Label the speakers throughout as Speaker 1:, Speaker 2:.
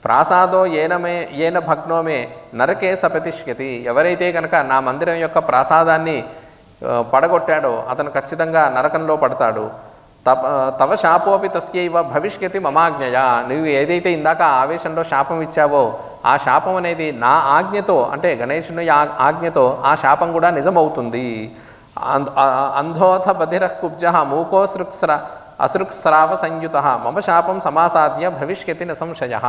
Speaker 1: ప్రాసాదో ఏన భగ్నోమే నరకే సపతిష్యతి. ఎవరైతే కనుక నా మందిరం యొక్క ప్రాసాదాన్ని పడగొట్టాడో అతను ఖచ్చితంగా నరకంలో పడతాడు. తవ శాపోపి తస్యైవ భవిష్యతి మమాజ్ఞయ. నువ్వు ఏదైతే ఇందాక ఆవేశంలో శాపం ఇచ్చావో ఆ శాపం అనేది నా ఆజ్ఞతో, అంటే గణేశుని ఆజ్ఞతో ఆ శాపం కూడా నిజమవుతుంది. అంధోథ బధిరః కుబ్జః మూకో అసృక్స్రావ సంయుత మమ శాపం సమాసాద్య భవిష్యతి న సంశయః.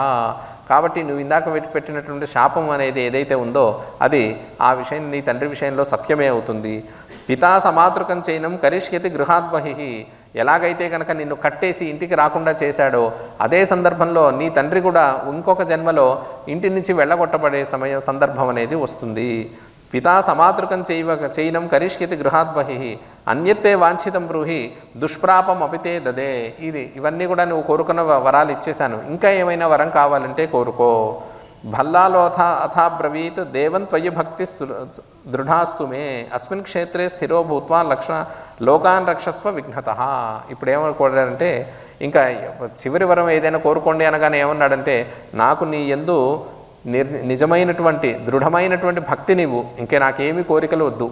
Speaker 1: కాబట్టి నువ్వు ఇందాక పెట్టినటువంటి శాపం అనేది ఏదైతే ఉందో అది ఆ విషయం నీ తండ్రి విషయంలో సత్యమే అవుతుంది. పితా సమాతృకం చైనం కరిష్యతి గృహాత్ బహిః. ఎలాగైతే కనుక నిన్ను కట్టేసి ఇంటికి రాకుండా చేశాడో అదే సందర్భంలో నీ తండ్రి కూడా ఇంకొక జన్మలో ఇంటి నుంచి వెళ్ళగొట్టబడే సందర్భం అనేది వస్తుంది. పితా సమాతృకం చైనం కరిష్యతి గృహాత్ బహిః అన్యత్తే వాంఛితం బ్రూహి దుష్ప్రాపం అపితే దదే. ఇవన్నీ కూడా నువ్వు కోరుకున్న వరాలు ఇచ్చేశాను, ఇంకా ఏమైనా వరం కావాలంటే కోరుకో. భల్లాలోథ అథాబ్రవీత్ దేవం త్వయి భక్తి దృఢాస్తు మే అస్మిన్ క్షేత్రే స్థిరో భూత్వా లోకాన్ రక్షస్వ విఘ్నతః. ఇప్పుడు ఏమనుకోడాడంటే ఇంకా చివరి వరం ఏదైనా కోరుకోండి అనగానే ఏమన్నాడంటే నాకు నీ యందు నిజమైనటువంటి దృఢమైనటువంటి భక్తి నీవు, ఇంకే నాకేమీ కోరికలు వద్దు.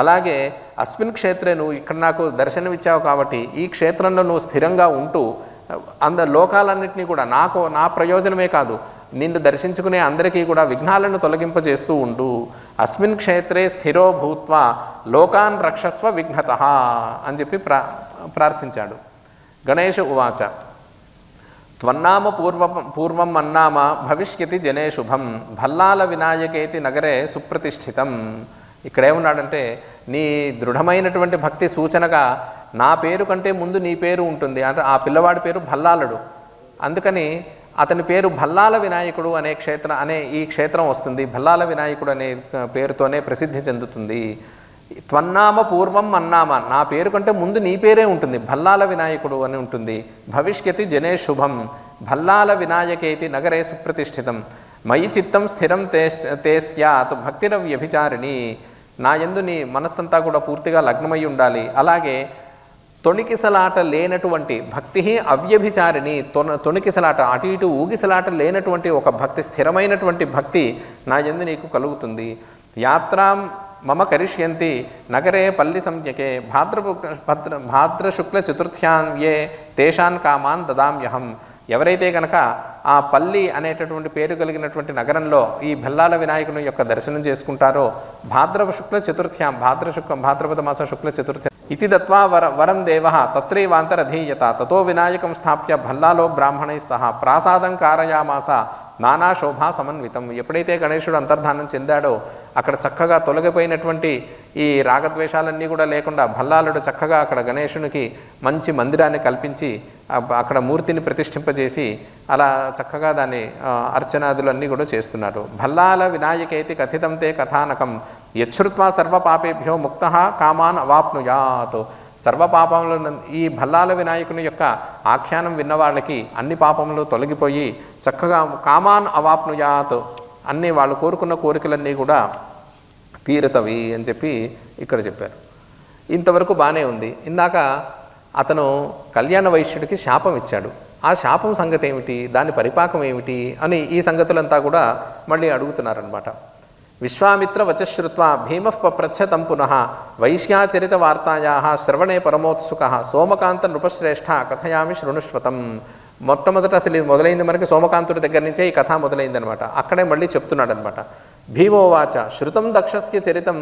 Speaker 1: అలాగే అస్మిన్ క్షేత్రే నువ్వు ఇక్కడ నాకు దర్శనమిచ్చావు కాబట్టి ఈ క్షేత్రంలో నువ్వు స్థిరంగా ఉంటూ లోకాలన్నింటినీ కూడా నా ప్రయోజనమే కాదు నిన్ను దర్శించుకునే అందరికీ కూడా విఘ్నాలను తొలగింపజేస్తూ ఉండు. అస్మిన్ క్షేత్రే స్థిరో భూత్వా లోకాన్ రక్షస్వ విఘ్నతః అని చెప్పి ప్రార్థించాడు. గణేశ ఉవాచ త్వన్నామ పూర్వం మన్నామ భవిష్యతి జనే శుభం భల్లాల వినాయకేతి నగరే సుప్రతిష్ఠితం. ఇక్కడేమున్నాడంటే నీ దృఢమైనటువంటి భక్తి సూచనగా నా పేరు కంటే ముందు నీ పేరు ఉంటుంది. అంటే ఆ పిల్లవాడి పేరు భల్లాలుడు, అందుకని అతని పేరు భల్లాల వినాయకుడు అనే ఈ క్షేత్రం వస్తుంది. భల్లాల వినాయకుడు అనే పేరుతోనే ప్రసిద్ధి చెందుతుంది. త్వన్నామ పూర్వం మన్నామ, నా పేరు కంటే ముందు నీ పేరే ఉంటుంది, భల్లాల వినాయకుడు అని ఉంటుంది. భవిష్యతి జనే శుభం భల్లాల వినాయకేతి నగరే సుప్రతిష్ఠితం మయి చిత్తం స్థిరం తే స్యాత్ భక్తిరవ్యభిచారిణి. నా యందు నీ మనస్సంతా కూడా పూర్తిగా లగ్నమై ఉండాలి. అలాగే తొణికిసలాట లేనటువంటి భక్తి అవ్యభిచారిణి, తొణికిసలాట అటు ఇటు ఊగిసలాట లేనటువంటి ఒక భక్తి, స్థిరమైనటువంటి భక్తి నా యందు నీకు కలుగుతుంది. యాత్రాం మమ కరిష్యంతి నగరే పల్లి సంజ్ఞకే భాద్రశుక్ల చతుర్థ్యాం ఏ తేషాన్ కామాన్ దదామ్యహం. ఎవరైతే కనుక ఆ పల్లి అనేటటువంటి పేరు కలిగినటువంటి నగరంలో ఈ భల్లాల వినాయకుని యొక్క దర్శనం చేసుకుంటారో భాద్రశుక్ల చతుర్థ్యాం భాద్రపద మాస శుక్ల చతుర్థ్యాం ఇతి దత్వా వరం దేవ తత్రైవాంతరధీయత తతో వినాయకం స్థాప్య భల్లాలో బ్రాహ్మణై సహా ప్రాసాదం కారయామాస నానా శోభా సమన్వితం. ఎప్పుడైతే గణేశుడు అంతర్ధానం చెందాడో అక్కడ చక్కగా తొలగిపోయినటువంటి ఈ రాగద్వేషాలన్నీ కూడా లేకుండా భల్లాలుడు చక్కగా అక్కడ గణేశునికి మంచి మందిరాన్ని కల్పించి అక్కడ మూర్తిని ప్రతిష్ఠింపజేసి అలా చక్కగా దాన్ని అర్చనాదులన్నీ కూడా చేస్తున్నారు. భల్లాల వినాయకేతి కథితం తే కథానకం యచ్ఛృత్వా సర్వపాపేభ్యో ముక్తః కామాన్ అవాప్నుయాత్. సర్వపాపములు ఈ భల్లాల వినాయకుని యొక్క ఆఖ్యానం విన్న వాళ్ళకి అన్ని పాపములు తొలగిపోయి చక్కగా కామాన్ అవాప్నుయాత్, అన్నీ వాళ్ళు కోరుకున్న కోరికలన్నీ కూడా తీరుతవి అని చెప్పి ఇక్కడ చెప్పారు. ఇంతవరకు బాగానే ఉంది. ఇందాక అతను కళ్యాణ వైశ్యుడికి శాపం ఇచ్చాడు. ఆ శాపం సంగతి ఏమిటి, దాని పరిపాకం ఏమిటి అని ఈ సంగతులంతా కూడా మళ్ళీ అడుగుతున్నారనమాట. విశ్వామిత్ర వచశ్రుత్వా భీమః పప్రచ్ఛ తం పునః వైశ్యాచరిత వార్తాయాః శ్రవణే పరమోత్సుకః సోమకాంత నృపశ్రేష్ఠ కథయామి శృణుష్వతం. మొట్టమొదట అసలు ఇది మొదలైంది మనకి సోమకాంతుడి దగ్గర నుంచే ఈ కథ మొదలైందనమాట. అక్కడే మళ్ళీ చెప్తున్నాడు అనమాట. భీమోవాచ శృతం దక్షస్య చరితం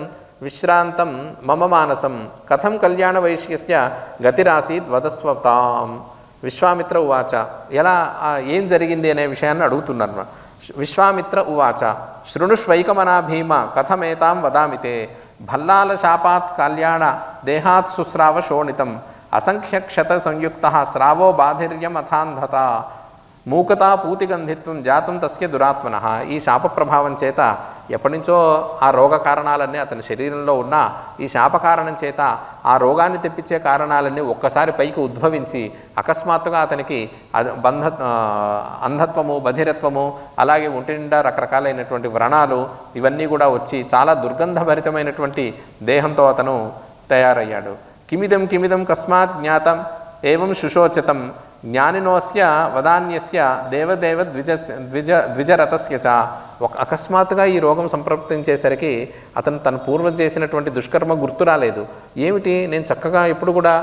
Speaker 1: విశ్రాంతం మమ మానసం కథం కళ్యాణ వైశ్యస్య గతిరాసీద్ వదస్వతాం. విశ్వామిత్ర ఉవాచ, ఎలా ఏం జరిగింది అనే విషయాన్ని అడుగుతున్నారు. విశ్వామిత్ర ఉవాచ శృణుష్వైకమనా భీమ కథమేతాం వదామితే భల్లాల శాపాత్ కళ్యాణ దేహాత్ సుస్రావ శోణితం అసంఖ్యక్షత సంయుక్త స్రావో బాధిర్యం అథాంధత మూకతా పూతిగంధిత్వం జాతం తస్య దురాత్మన. ఈ శాప ప్రభావం చేత ఎప్పటి నుంచో ఆ రోగ కారణాలన్నీ అతని శరీరంలో ఉన్న ఈ శాప కారణం చేత ఆ రోగాన్ని తెప్పించే కారణాలన్నీ ఒక్కసారి పైకి ఉద్భవించి అకస్మాత్తుగా అతనికి అంధత్వము, బధిరత్వము, అలాగే ఒంటి నిండా రకరకాలైనటువంటి వ్రణాలు ఇవన్నీ కూడా వచ్చి చాలా దుర్గంధభరితమైనటువంటి దేహంతో అతను తయారయ్యాడు. కిమిదం కస్మాత్ జ్ఞాతం ఏవం శుశోచతం జ్ఞానినోస్య వదాన్యస్య దేవదేవ ద్విజరథస్య చ. ఒక అకస్మాత్తుగా ఈ రోగం సంప్రాప్తించేసరికి అతను తన పూర్వం చేసినటువంటి దుష్కర్మ గుర్తు రాలేదు. ఏమిటి, నేను చక్కగా ఇప్పుడు కూడా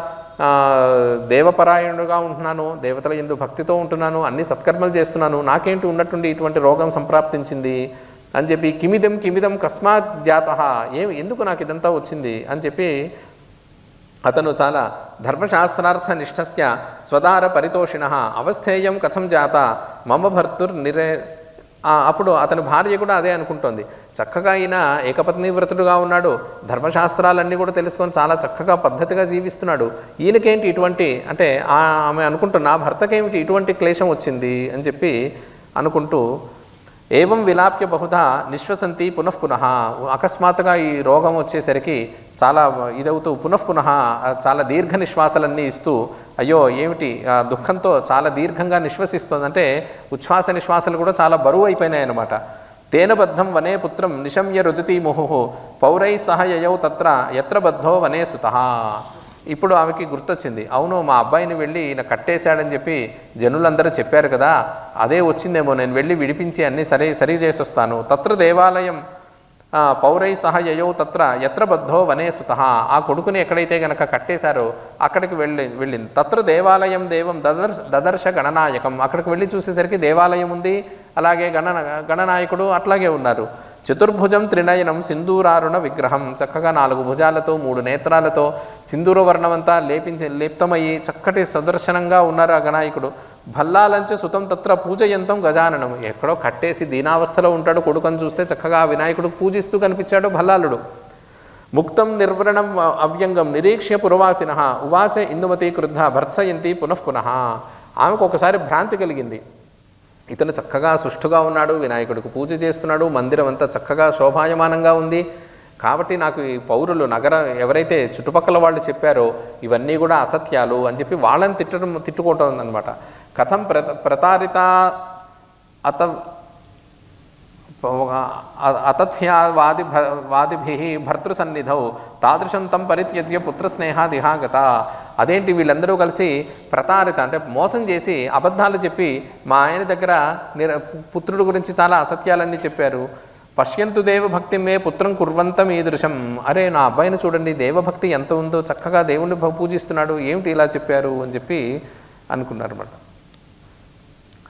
Speaker 1: దేవపరాయణుడుగా ఉంటున్నాను, దేవతల యందు భక్తితో ఉంటున్నాను, అన్ని సత్కర్మలు చేస్తున్నాను, నాకేంటి ఉన్నట్టుండి ఇటువంటి రోగం సంప్రాప్తించింది అని చెప్పి కిమిదం కస్మాత్ జాతః, ఎందుకు నాకు ఇదంతా వచ్చింది అని చెప్పి అతను చాలా ధర్మశాస్త్రార్థ నిష్ఠస్య స్వదార పరితోషిణ అవస్థేయం కథం జాత మమ భర్తుర్ అప్పుడు అతని భార్య కూడా అదే అనుకుంటోంది. చక్కగా ఈయన ఏకపత్ని వ్రతుడుగా ఉన్నాడు, ధర్మశాస్త్రాలన్నీ కూడా తెలుసుకొని చాలా చక్కగా పద్ధతిగా జీవిస్తున్నాడు, ఈయనకేంటి ఇటువంటి, అంటే ఆమె అనుకుంటున్నా భర్తకేమిటి ఇటువంటి క్లేశం వచ్చింది అని చెప్పి అనుకుంటూ ఏవం విలాప్య బహుధా నిశ్వసంతి పునఃపునః. అకస్మాత్తుగా ఈ రోగం వచ్చేసరికి చాలా ఇదవుతూ పునఃపునః చాలా దీర్ఘ నిశ్వాసాలన్నీ ఇస్తూ, అయ్యో ఏమిటి దుఃఖంతో చాలా దీర్ఘంగా నిశ్వసిస్తుంది, అంటే ఉచ్ఛ్వాస నిశ్వాసాలు కూడా చాలా బరువు అయిపోయినాయి అన్నమాట. తేన బద్ధం వనే పుత్రం నిశమ్య రుదితి ముహు పౌరై సహ యయౌ తత్ర యత్ర బద్ధో వనే సుతః. ఇప్పుడు ఆమెకి గుర్తొచ్చింది, అవును మా అబ్బాయిని వెళ్ళి ఈయన కట్టేశాడని చెప్పి జనులందరూ చెప్పారు కదా, అదే వచ్చిందేమో, నేను వెళ్ళి విడిపించి అన్నీ సరి చేసి వస్తాను. తత్ర దేవాలయం పౌరై సహ యయౌ తత్ర యత్ర బద్ధో వనే సుతః. ఆ కొడుకుని ఎక్కడైతే గనక కట్టేశారో అక్కడికి వెళ్ళింది. తత్ర దేవాలయం దేవం దదర్శ గణనాయకం. అక్కడికి వెళ్ళి చూసేసరికి దేవాలయం ఉంది, అలాగే గణనాయకుడు అట్లాగే ఉన్నారు. చతుర్భుజం త్రినయనం సింధూరారుణ విగ్రహం. చక్కగా 4 భుజాలతో 3 నేత్రాలతో సింధూర వర్ణమంతా లేప్తమయ్యి చక్కటి సదర్శనంగా ఉన్నారు ఆ గణాయకుడు. భల్లాలంచ సుతం తత్ర పూజయంతం గజాననం. ఎక్కడో కట్టేసి దీనావస్థలో ఉంటాడు కొడుకని చూస్తే చక్కగా ఆ వినాయకుడు పూజిస్తూ కనిపించాడు భల్లాలుడు. ముక్తం నిర్వృణం అవ్యంగం నిరీక్ష్య పురవాసిన ఉవాచ ఇందుమతి క్రుద్ధ భర్త్సయంతి పునఃపునః. ఆమెకు ఒకసారి భ్రాంతి కలిగింది, ఇతను చక్కగా సుష్ఠుగా ఉన్నాడు, వినాయకుడికి పూజ చేస్తున్నాడు, మందిరం అంతా చక్కగా శోభాయమానంగా ఉంది, కాబట్టి నాకు ఈ పౌరులు ఎవరైతే చుట్టుపక్కల వాళ్ళు చెప్పారో ఇవన్నీ కూడా అసత్యాలు అని చెప్పి వాళ్ళని తిట్టుకోవటం అనమాట. కథం ప్రతారిత అతథ్యావాదిభి భర్తృసన్నిధౌ తాదృశం తం పరిత్యజ్య పుత్రస్నేహాదిహాగత. అదేంటి వీళ్ళందరూ కలిసి ప్రతారిత అంటే మోసం చేసి అబద్ధాలు చెప్పి మా ఆయన దగ్గర పుత్రుడు గురించి చాలా అసత్యాలన్నీ చెప్పారు. పశ్యంతు దేవభక్తి మే పుత్రం కుర్వంతం ఈదృశం. అరే నా అబ్బాయిని చూడండి, దేవభక్తి ఎంత ఉందో, చక్కగా దేవుణ్ణి పూజిస్తున్నాడు, ఏమిటి ఇలా చెప్పారు అని చెప్పి అనుకున్నారన్నమాట.